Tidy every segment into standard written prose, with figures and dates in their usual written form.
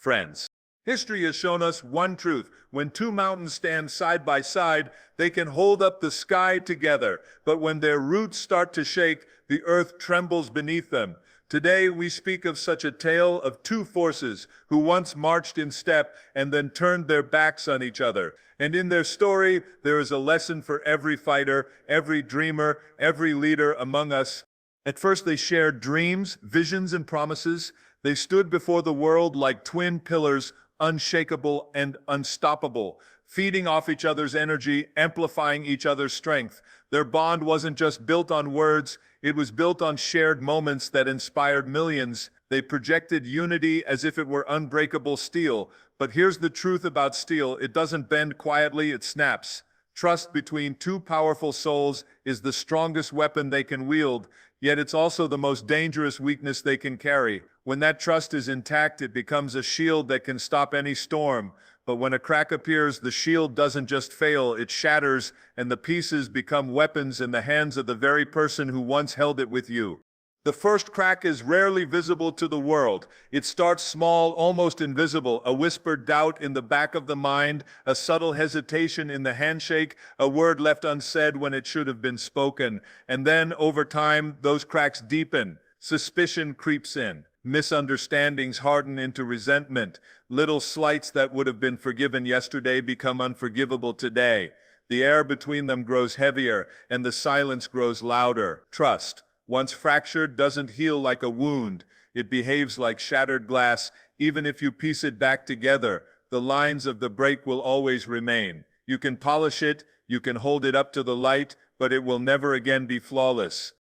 friends. History has shown us one truth. When two mountains stand side by side, they can hold up the sky together. But when their roots start to shake, the earth trembles beneath them. Today we speak of such a tale of two forces who once marched in step and then turned their backs on each other. And in their story, there is a lesson for every fighter, every dreamer, every leader among us. At first they shared dreams, visions, and promises. They stood before the world like twin pillars, unshakable and unstoppable, feeding off each other's energy, amplifying each other's strength. Their bond wasn't just built on words, it was built on shared moments that inspired millions. They projected unity as if it were unbreakable steel. But here's the truth about steel: it doesn't bend quietly, it snaps. Trust between two powerful souls is the strongest weapon they can wield, yet it's also the most dangerous weakness they can carry. When that trust is intact, it becomes a shield that can stop any storm. But when a crack appears, the shield doesn't just fail, it shatters, and the pieces become weapons in the hands of the very person who once held it with you. The first crack is rarely visible to the world. It starts small, almost invisible, a whispered doubt in the back of the mind, a subtle hesitation in the handshake, a word left unsaid when it should have been spoken. And then, over time, those cracks deepen. Suspicion creeps in. Misunderstandings harden into resentment. Little slights that would have been forgiven yesterday become unforgivable today. The air between them grows heavier, and the silence grows louder. Trust, once fractured, doesn't heal like a wound. It behaves like shattered glass. Even if you piece it back together, the lines of the break will always remain. You can polish it, you can hold it up to the light, but it will never again be flawless.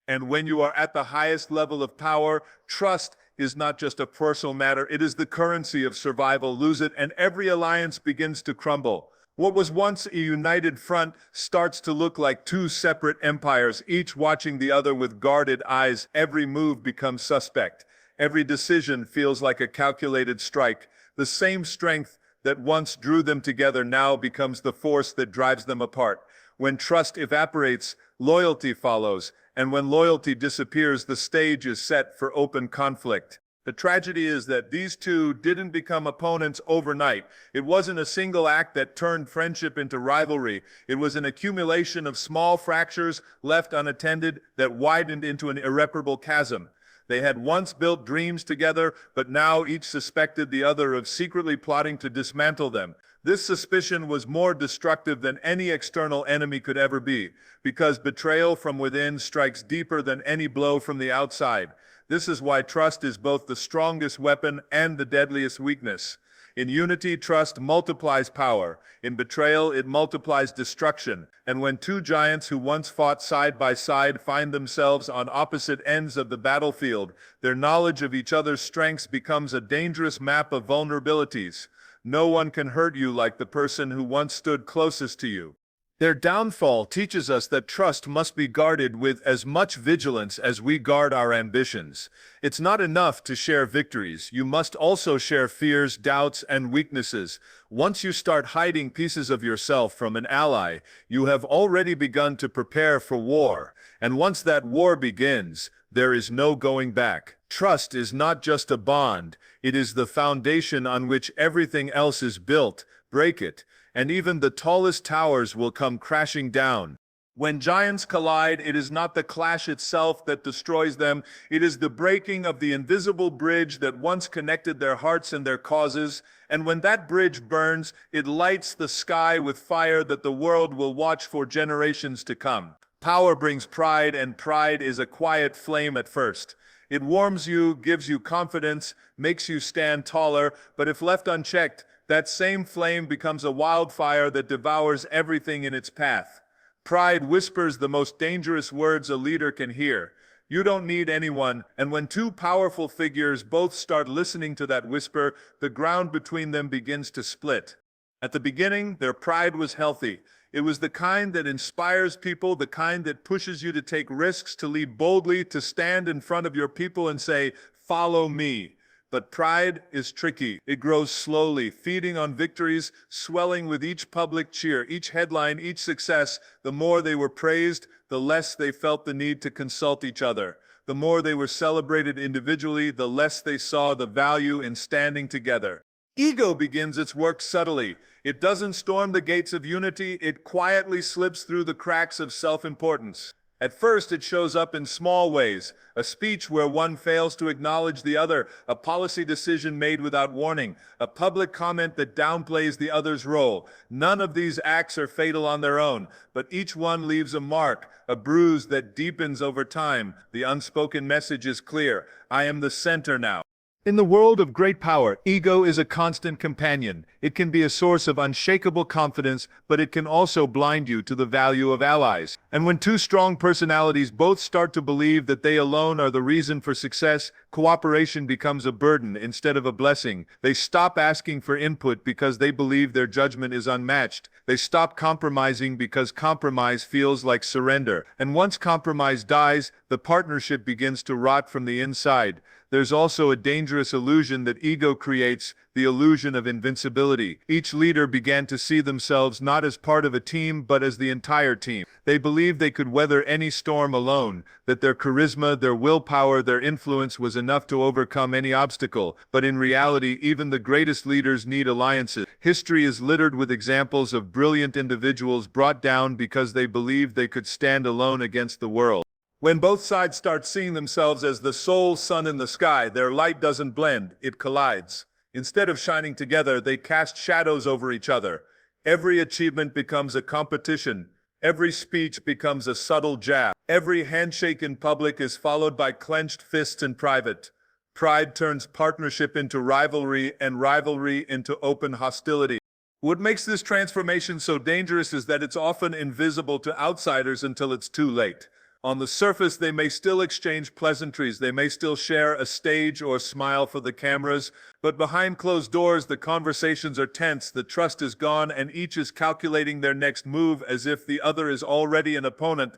And when you are at the highest level of power, trust is not just a personal matter, it is the currency of survival. Lose it, and every alliance begins to crumble. What was once a united front starts to look like two separate empires, each watching the other with guarded eyes. Every move becomes suspect. Every decision feels like a calculated strike. The same strength that once drew them together now becomes the force that drives them apart. When trust evaporates, loyalty follows, and when loyalty disappears, the stage is set for open conflict. The tragedy is that these two didn't become opponents overnight. It wasn't a single act that turned friendship into rivalry. It was an accumulation of small fractures left unattended that widened into an irreparable chasm. They had once built dreams together, but now each suspected the other of secretly plotting to dismantle them. This suspicion was more destructive than any external enemy could ever be, because betrayal from within strikes deeper than any blow from the outside. This is why trust is both the strongest weapon and the deadliest weakness. In unity, trust multiplies power. In betrayal, it multiplies destruction. And when two giants who once fought side by side find themselves on opposite ends of the battlefield, their knowledge of each other's strengths becomes a dangerous map of vulnerabilities. No one can hurt you like the person who once stood closest to you. Their downfall teaches us that trust must be guarded with as much vigilance as we guard our ambitions. It's not enough to share victories. You must also share fears, doubts, and weaknesses. Once you start hiding pieces of yourself from an ally, you have already begun to prepare for war. And once that war begins, there is no going back. Trust is not just a bond, it is the foundation on which everything else is built. Break it, and even the tallest towers will come crashing down. When giants collide, it is not the clash itself that destroys them, it is the breaking of the invisible bridge that once connected their hearts and their causes. And when that bridge burns, it lights the sky with fire that the world will watch for generations to come. Power brings pride, and pride is a quiet flame at first. It warms you, gives you confidence, makes you stand taller, but if left unchecked, that same flame becomes a wildfire that devours everything in its path. Pride whispers the most dangerous words a leader can hear. You don't need anyone, and when two powerful figures both start listening to that whisper, the ground between them begins to split. At the beginning, their pride was healthy. It was the kind that inspires people, the kind that pushes you to take risks, to lead boldly, to stand in front of your people and say, "Follow me." But pride is tricky. It grows slowly, feeding on victories, swelling with each public cheer, each headline, each success. The more they were praised, the less they felt the need to consult each other. the more they were celebrated individually, the less they saw the value in standing together. Ego begins its work subtly. It doesn't storm the gates of unity, it quietly slips through the cracks of self-importance. At first, it shows up in small ways: a speech where one fails to acknowledge the other, a policy decision made without warning, a public comment that downplays the other's role. None of these acts are fatal on their own, but each one leaves a mark, a bruise that deepens over time. The unspoken message is clear: I am the center now. In the world of great power, ego is a constant companion. It can be a source of unshakable confidence, but it can also blind you to the value of allies. And when two strong personalities both start to believe that they alone are the reason for success, cooperation becomes a burden instead of a blessing. They stop asking for input because they believe their judgment is unmatched. They stop compromising because compromise feels like surrender. And once compromise dies, the partnership begins to rot from the inside. There's also a dangerous illusion that ego creates, the illusion of invincibility. Each leader began to see themselves not as part of a team, but as the entire team. They believed they could weather any storm alone, that their charisma, their willpower, their influence was enough to overcome any obstacle. But in reality, even the greatest leaders need alliances. History is littered with examples of brilliant individuals brought down because they believed they could stand alone against the world. When both sides start seeing themselves as the sole sun in the sky, their light doesn't blend, it collides. Instead of shining together, they cast shadows over each other. Every achievement becomes a competition. Every speech becomes a subtle jab. Every handshake in public is followed by clenched fists in private. Pride turns partnership into rivalry, and rivalry into open hostility. What makes this transformation so dangerous is that it's often invisible to outsiders until it's too late. On the surface, they may still exchange pleasantries, they may still share a stage or smile for the cameras, but behind closed doors, the conversations are tense, the trust is gone, and each is calculating their next move as if the other is already an opponent.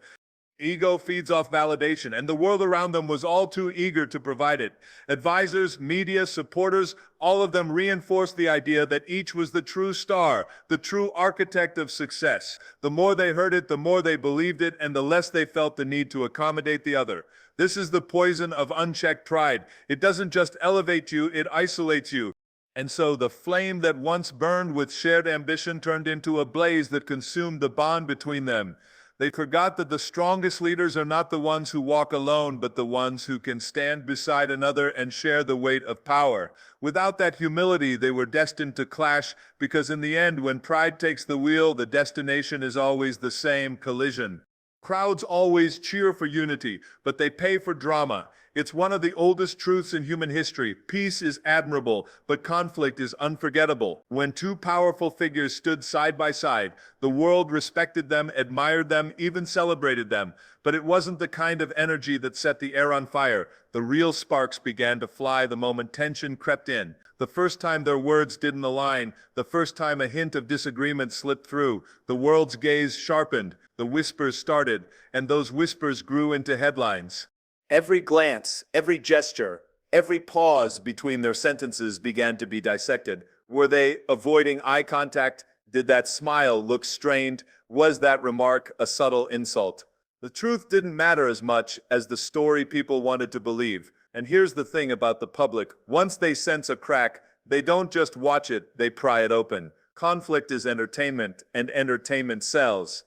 Ego feeds off validation, and the world around them was all too eager to provide it. Advisors, media, supporters, all of them reinforced the idea that each was the true star, the true architect of success. The more they heard it, the more they believed it, and the less they felt the need to accommodate the other. This is the poison of unchecked pride. It doesn't just elevate you, it isolates you. And so the flame that once burned with shared ambition turned into a blaze that consumed the bond between them. They forgot that the strongest leaders are not the ones who walk alone, but the ones who can stand beside another and share the weight of power. Without that humility, they were destined to clash, because in the end, when pride takes the wheel, the destination is always the same: collision. Crowds always cheer for unity, but they pay for drama. It's one of the oldest truths in human history. Peace is admirable, but conflict is unforgettable. When two powerful figures stood side by side, the world respected them, admired them, even celebrated them. But it wasn't the kind of energy that set the air on fire. The real sparks began to fly the moment tension crept in. The first time their words didn't align, the first time a hint of disagreement slipped through, the world's gaze sharpened, the whispers started, and those whispers grew into headlines. Every glance, every gesture, every pause between their sentences began to be dissected. Were they avoiding eye contact? Did that smile look strained? Was that remark a subtle insult? The truth didn't matter as much as the story people wanted to believe. And here's the thing about the public: once they sense a crack, they don't just watch it, they pry it open. Conflict is entertainment, and entertainment sells.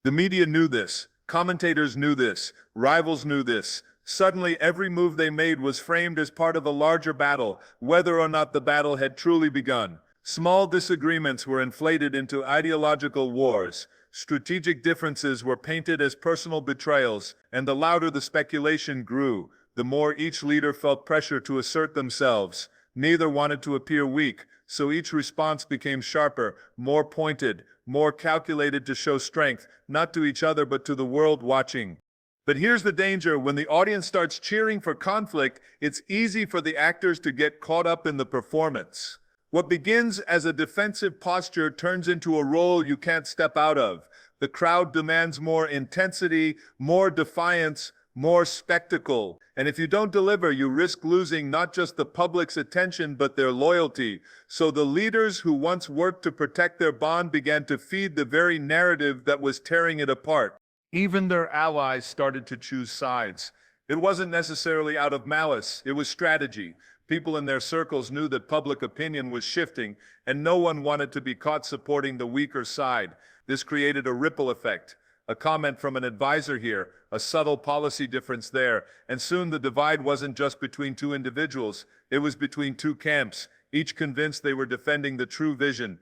The media knew this. Commentators knew this. Rivals knew this. Suddenly, every move they made was framed as part of a larger battle, whether or not the battle had truly begun. Small disagreements were inflated into ideological wars. Strategic differences were painted as personal betrayals, and the louder the speculation grew, the more each leader felt pressure to assert themselves. Neither wanted to appear weak, so each response became sharper, more pointed, more calculated to show strength, not to each other but to the world watching. But here's the danger: when the audience starts cheering for conflict, it's easy for the actors to get caught up in the performance. What begins as a defensive posture turns into a role you can't step out of. The crowd demands more intensity, more defiance, more spectacle. And if you don't deliver, you risk losing not just the public's attention, but their loyalty. So the leaders who once worked to protect their bond began to feed the very narrative that was tearing it apart. Even their allies started to choose sides. It wasn't necessarily out of malice, it was strategy. People in their circles knew that public opinion was shifting, and no one wanted to be caught supporting the weaker side. This created a ripple effect. A comment from an advisor here, a subtle policy difference there, and soon the divide wasn't just between two individuals, it was between two camps, each convinced they were defending the true vision.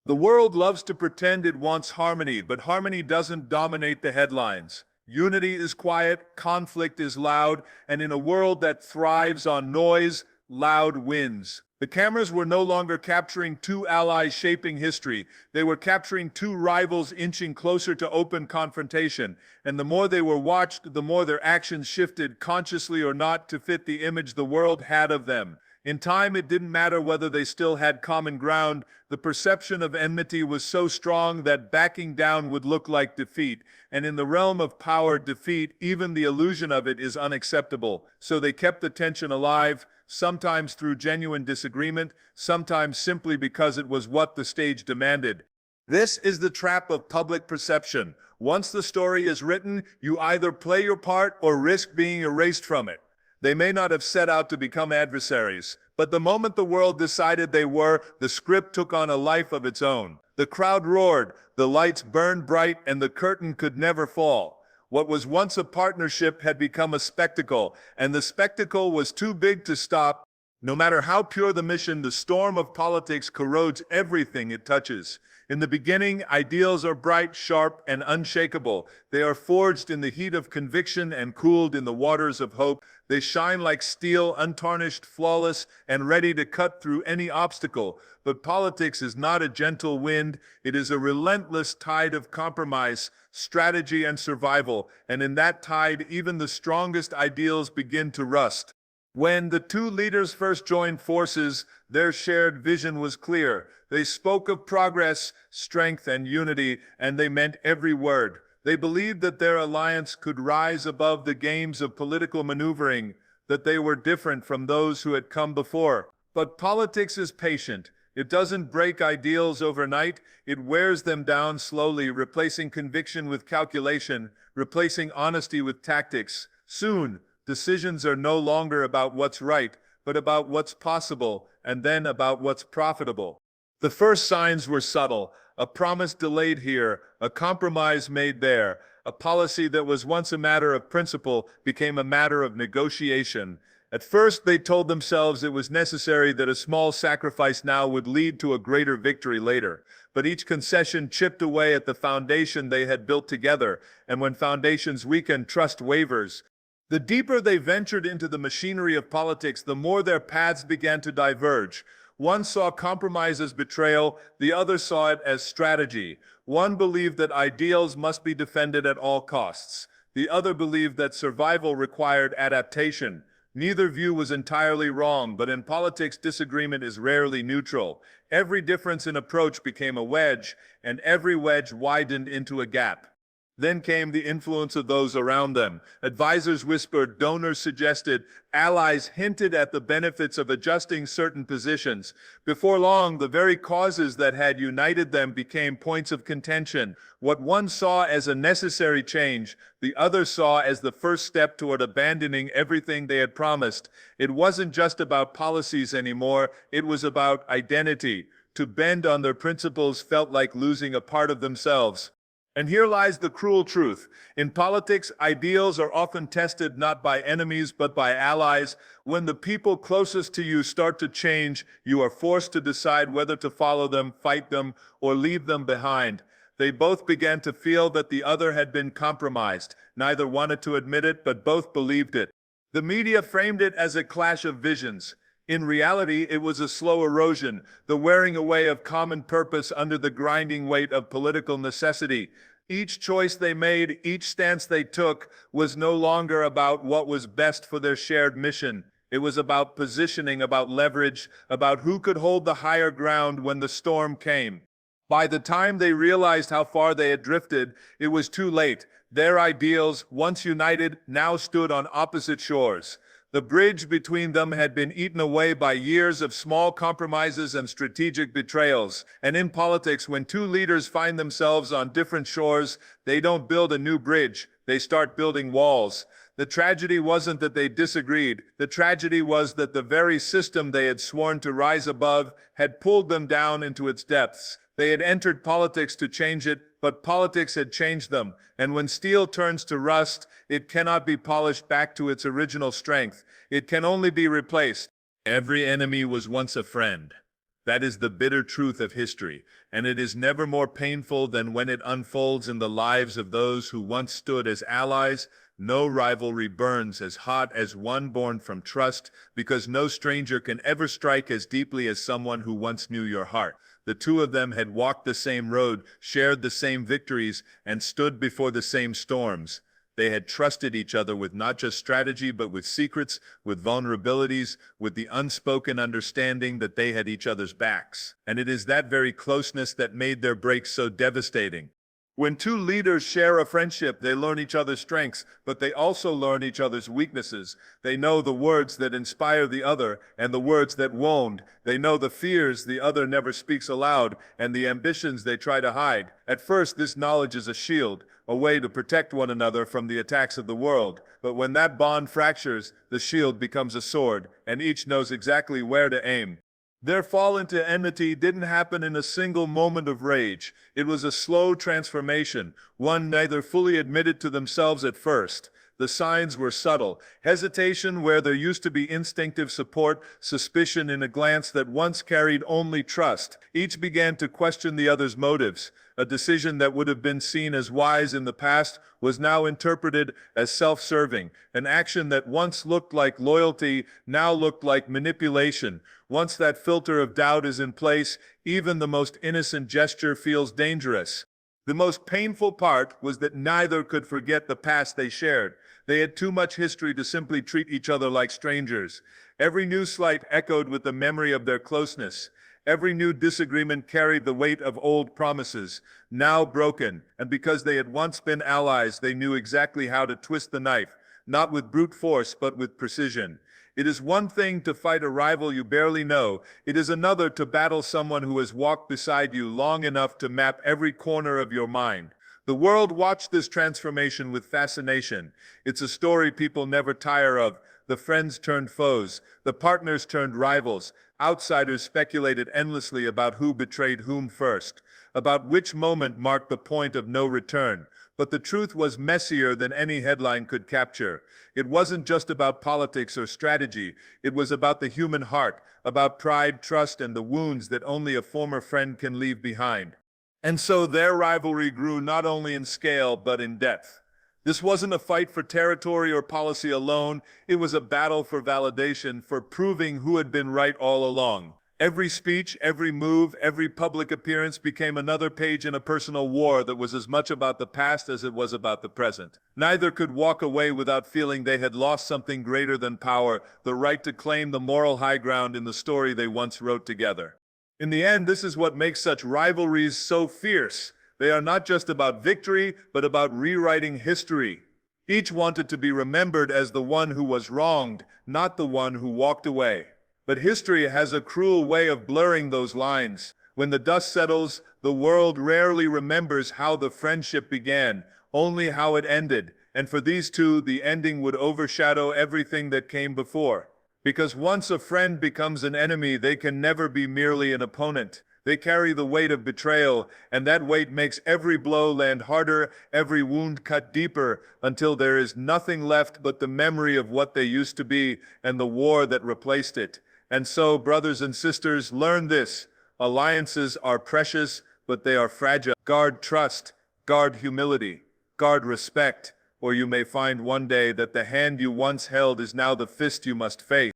The world loves to pretend it wants harmony, but harmony doesn't dominate the headlines. Unity is quiet, conflict is loud, and in a world that thrives on noise, loud wins. The cameras were no longer capturing two allies shaping history. They were capturing two rivals inching closer to open confrontation. And the more they were watched, the more their actions shifted, consciously or not, to fit the image the world had of them. In time, it didn't matter whether they still had common ground. The perception of enmity was so strong that backing down would look like defeat. And in the realm of power, defeat, even the illusion of it, is unacceptable. So they kept the tension alive, sometimes through genuine disagreement, sometimes simply because it was what the stage demanded. This is the trap of public perception. Once the story is written, you either play your part or risk being erased from it. They may not have set out to become adversaries, but the moment the world decided they were, the script took on a life of its own. The crowd roared, the lights burned bright, and the curtain could never fall. What was once a partnership had become a spectacle, and the spectacle was too big to stop. No matter how pure the mission, the storm of politics corrodes everything it touches. In the beginning, ideals are bright, sharp, and unshakable. They are forged in the heat of conviction and cooled in the waters of hope. They shine like steel, untarnished, flawless, and ready to cut through any obstacle. But politics is not a gentle wind. It is a relentless tide of compromise, strategy, and survival. And in that tide, even the strongest ideals begin to rust. When the two leaders first joined forces, their shared vision was clear. They spoke of progress, strength, and unity, and they meant every word. They believed that their alliance could rise above the games of political maneuvering, that they were different from those who had come before. But politics is patient. It doesn't break ideals overnight. It wears them down slowly, replacing conviction with calculation, replacing honesty with tactics. Soon, decisions are no longer about what's right, but about what's possible, and then about what's profitable. The first signs were subtle. A promise delayed here, a compromise made there. A policy that was once a matter of principle became a matter of negotiation. At first, they told themselves it was necessary, that a small sacrifice now would lead to a greater victory later. But each concession chipped away at the foundation they had built together, and when foundations weaken, trust wavers. The deeper they ventured into the machinery of politics, the more their paths began to diverge. One saw compromise as betrayal, the other saw it as strategy. One believed that ideals must be defended at all costs. The other believed that survival required adaptation. Neither view was entirely wrong, but in politics, disagreement is rarely neutral. Every difference in approach became a wedge, and every wedge widened into a gap. Then came the influence of those around them. Advisors whispered, donors suggested, allies hinted at the benefits of adjusting certain positions. Before long, the very causes that had united them became points of contention. What one saw as a necessary change, the other saw as the first step toward abandoning everything they had promised. It wasn't just about policies anymore, it was about identity. To bend on their principles felt like losing a part of themselves. And here lies the cruel truth. In politics, ideals are often tested not by enemies but by allies. When the people closest to you start to change, you are forced to decide whether to follow them, fight them, or leave them behind. They both began to feel that the other had been compromised. Neither wanted to admit it, but both believed it. The media framed it as a clash of visions. In reality, it was a slow erosion, the wearing away of common purpose under the grinding weight of political necessity. Each choice they made, each stance they took, was no longer about what was best for their shared mission. It was about positioning, about leverage, about who could hold the higher ground when the storm came. By the time they realized how far they had drifted, it was too late. Their ideals, once united, now stood on opposite shores. The bridge between them had been eaten away by years of small compromises and strategic betrayals. And in politics, when two leaders find themselves on different shores, they don't build a new bridge, they start building walls. The tragedy wasn't that they disagreed. The tragedy was that the very system they had sworn to rise above had pulled them down into its depths. They had entered politics to change it, but politics had changed them. And when steel turns to rust, it cannot be polished back to its original strength. It can only be replaced. Every enemy was once a friend. That is the bitter truth of history, and it is never more painful than when it unfolds in the lives of those who once stood as allies. No rivalry burns as hot as one born from trust, because no stranger can ever strike as deeply as someone who once knew your heart. The two of them had walked the same road, shared the same victories, and stood before the same storms. They had trusted each other with not just strategy, but with secrets, with vulnerabilities, with the unspoken understanding that they had each other's backs. And it is that very closeness that made their break so devastating. When two leaders share a friendship, they learn each other's strengths, but they also learn each other's weaknesses. They know the words that inspire the other and the words that wound. They know the fears the other never speaks aloud and the ambitions they try to hide. At first, this knowledge is a shield, a way to protect one another from the attacks of the world. But when that bond fractures, the shield becomes a sword, and each knows exactly where to aim. Their fall into enmity didn't happen in a single moment of rage. It was a slow transformation, one neither fully admitted to themselves at first. The signs were subtle. Hesitation where there used to be instinctive support, suspicion in a glance that once carried only trust. Each began to question the other's motives. A decision that would have been seen as wise in the past was now interpreted as self-serving. An action that once looked like loyalty now looked like manipulation. Once that filter of doubt is in place, even the most innocent gesture feels dangerous. The most painful part was that neither could forget the past they shared. They had too much history to simply treat each other like strangers. Every new slight echoed with the memory of their closeness. Every new disagreement carried the weight of old promises, now broken, and because they had once been allies, they knew exactly how to twist the knife, not with brute force, but with precision. It is one thing to fight a rival you barely know. It is another to battle someone who has walked beside you long enough to map every corner of your mind. The world watched this transformation with fascination. It's a story people never tire of. The friends turned foes, the partners turned rivals. Outsiders speculated endlessly about who betrayed whom first, about which moment marked the point of no return. But the truth was messier than any headline could capture. It wasn't just about politics or strategy. It was about the human heart, about pride, trust, and the wounds that only a former friend can leave behind. And so their rivalry grew not only in scale, but in depth. This wasn't a fight for territory or policy alone. It was a battle for validation, for proving who had been right all along. Every speech, every move, every public appearance became another page in a personal war that was as much about the past as it was about the present. Neither could walk away without feeling they had lost something greater than power, the right to claim the moral high ground in the story they once wrote together. In the end, this is what makes such rivalries so fierce. They are not just about victory, but about rewriting history. Each wanted to be remembered as the one who was wronged, not the one who walked away. But history has a cruel way of blurring those lines. When the dust settles, the world rarely remembers how the friendship began, only how it ended. And for these two, the ending would overshadow everything that came before. Because once a friend becomes an enemy, they can never be merely an opponent. They carry the weight of betrayal, and that weight makes every blow land harder, every wound cut deeper, until there is nothing left but the memory of what they used to be and the war that replaced it. And so, brothers and sisters, learn this. Alliances are precious, but they are fragile. Guard trust, guard humility, guard respect, or you may find one day that the hand you once held is now the fist you must face.